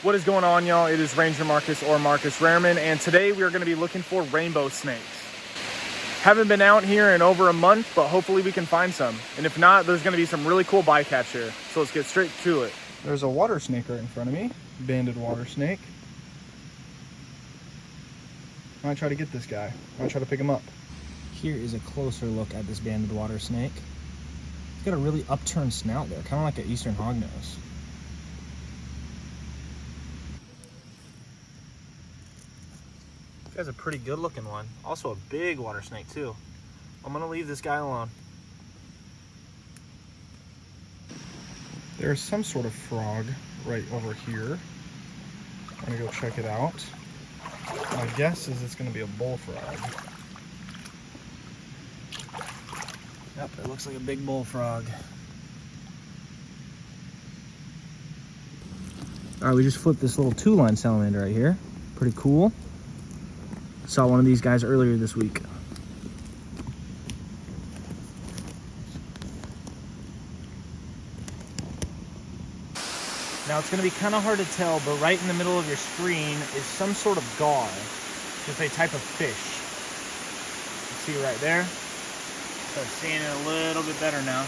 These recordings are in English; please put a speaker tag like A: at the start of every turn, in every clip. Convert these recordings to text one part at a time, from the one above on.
A: What is going on, y'all? It is RangerMarcus or Marcus Rareman, and today we are going to be looking for rainbow snakes. Haven't been out here in over a month, but hopefully we can find some. And if not, there's going to be some really cool bycatch here. So let's get straight to it. There's a water snake right in front of me, banded water snake. I might try to get this guy. I might try to pick him up.
B: Here is a closer look at this banded water snake. It's got a really upturned snout there, kind of like an eastern hognose. This guy's a pretty good looking one. Also a big water snake too. I'm gonna leave this guy alone.
A: There's some sort of frog right over here. I'm gonna go check it out. My guess is it's gonna be a bullfrog.
B: Yep, it looks like a big bullfrog. All right, we just flipped this little 2-line salamander right here. Pretty cool. Saw one of these guys earlier this week. Now it's going to be kind of hard to tell, but right in the middle of your screen is some sort of gar. It's a type of fish. You see right there? Start seeing it a little bit better now.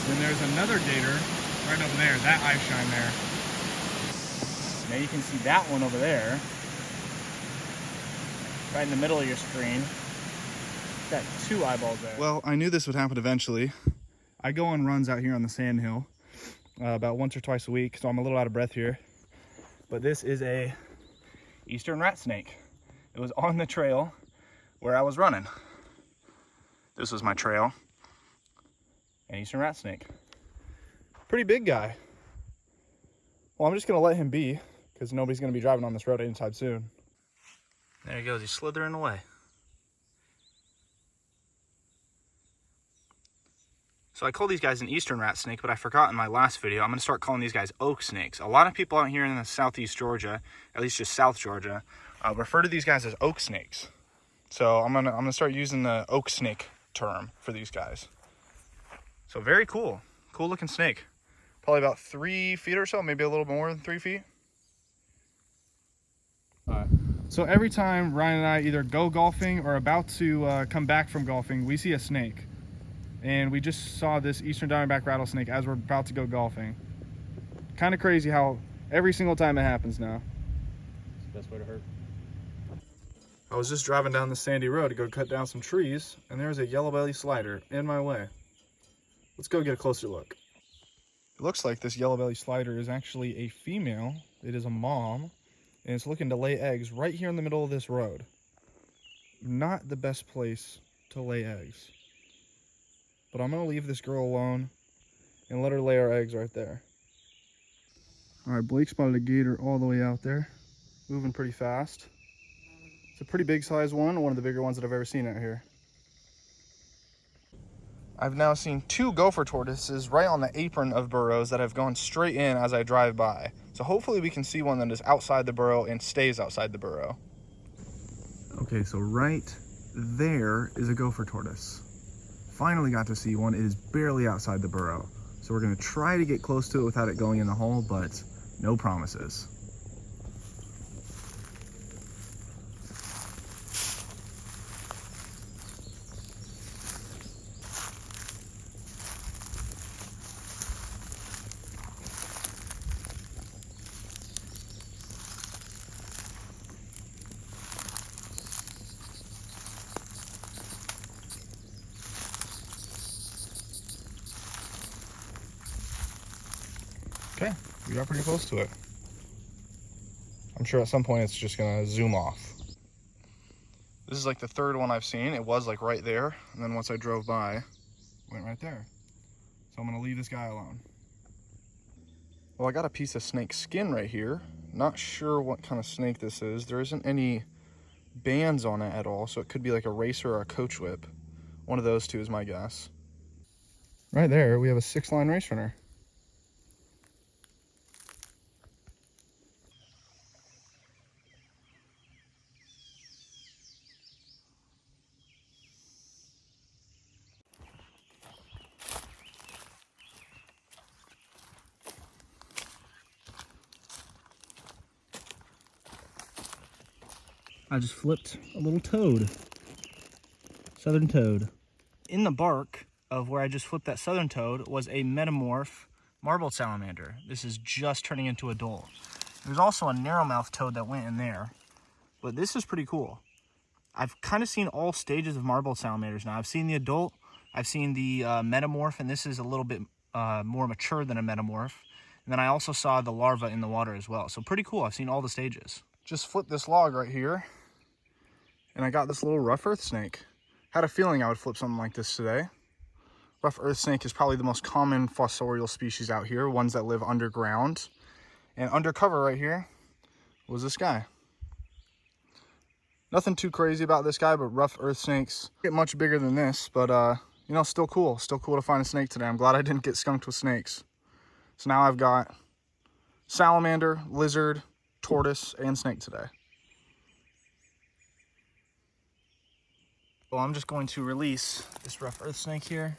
A: And there's another gator right over there, that eye shine there.
B: Now you can see that one over there, right in the middle of your screen. Got 2 eyeballs there.
A: Well, I knew this would happen eventually. I go on runs out here on the sand hill about once or twice a week, so I'm a little out of breath here. But this is a eastern rat snake. It was on the trail where I was running. This was my trail. An eastern rat snake. Pretty big guy. Well, I'm just gonna let him be because nobody's gonna be driving on this road anytime soon.
B: There he goes, he's slithering away. So I call these guys an eastern rat snake, but I forgot in my last video, I'm gonna start calling these guys oak snakes. A lot of people out here in the southeast Georgia, at least just South Georgia, refer to these guys as oak snakes. So I'm gonna start using the oak snake term for these guys. So very cool, cool looking snake. Probably about 3 feet or so, maybe a little more than 3 feet. So every time Ryan and I either go golfing or about to come back from golfing, we see a snake. And we just saw this eastern diamondback rattlesnake as we're about to go golfing. Kind of crazy how every single time it happens now. It's the best way to hurt.
A: I was just driving down the sandy road to go cut down some trees, and there's a yellow belly slider in my way. Let's go get a closer look. It looks like this yellow belly slider is actually a female. It is a mom, and it's looking to lay eggs right here in the middle of this road. Not the best place to lay eggs. But I'm gonna leave this girl alone and let her lay our eggs right there. All right, Blake spotted a gator all the way out there, moving pretty fast. It's a pretty big size one of the bigger ones that I've ever seen out here. I've now seen 2 gopher tortoises right on the apron of burrows that have gone straight in as I drive by. So hopefully we can see one that is outside the burrow and stays outside the burrow. Okay, so right there is a gopher tortoise. Finally got to see one. It is barely outside the burrow. So we're gonna try to get close to it without it going in the hole, but no promises. Okay, we got pretty close to it. I'm sure at some point it's just gonna zoom off. This is like the 3rd one I've seen. It was like right there, and then once I drove by, it went right there. So I'm gonna leave this guy alone. Well, I got a piece of snake skin right here. Not sure what kind of snake this is. There isn't any bands on it at all, so it could be like a racer or a coach whip. One of those two is my guess. Right there, we have a 6-line race runner.
B: I just flipped a little toad, southern toad. In the bark of where I just flipped that southern toad was a metamorph marbled salamander. This is just turning into adult. There's also a narrowmouth toad that went in there, but this is pretty cool. I've kind of seen all stages of marbled salamanders now. I've seen the adult, I've seen the metamorph, and this is a little bit more mature than a metamorph. And then I also saw the larva in the water as well. So pretty cool. I've seen all the stages.
A: Just flipped this log right here, and I got this little rough earth snake. Had a feeling I would flip something like this today. Rough earth snake is probably the most common fossorial species out here, ones that live underground. And undercover right here was this guy. Nothing too crazy about this guy, but rough earth snakes get much bigger than this, but you know, still cool. Still cool to find a snake today. I'm glad I didn't get skunked with snakes. So now I've got salamander, lizard, tortoise, and snake today. Well, I'm just going to release this rough earth snake here.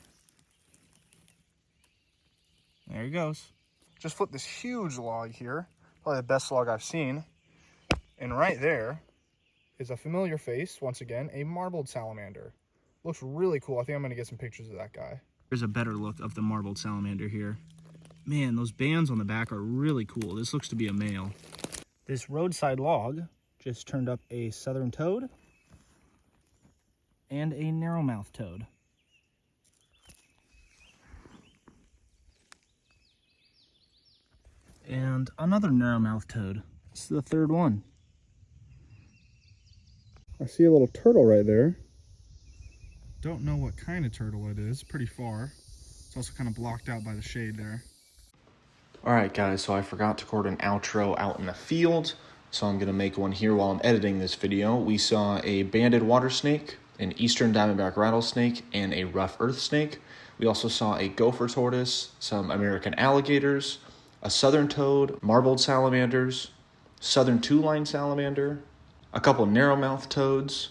A: There he goes. Just flipped this huge log here. Probably the best log I've seen. And right there is a familiar face, once again, a marbled salamander. Looks really cool. I think I'm going to get some pictures of that guy.
B: Here's a better look of the marbled salamander here. Man, those bands on the back are really cool. This looks to be a male. This roadside log just turned up a southern toad and a narrowmouth toad. And another narrowmouth toad. This is the third one.
A: I see a little turtle right there. Don't know what kind of turtle it is. Pretty far. It's also kind of blocked out by the shade there.
C: Alright guys, so I forgot to record an outro out in the field, so I'm going to make one here while I'm editing this video. We saw a banded water snake, an eastern diamondback rattlesnake, and a rough earth snake. We also saw a gopher tortoise, some American alligators, a southern toad, marbled salamanders, southern two-line salamander, a couple narrowmouth toads.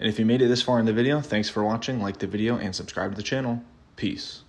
C: And if you made it this far in the video, thanks for watching, like the video, and subscribe to the channel. Peace.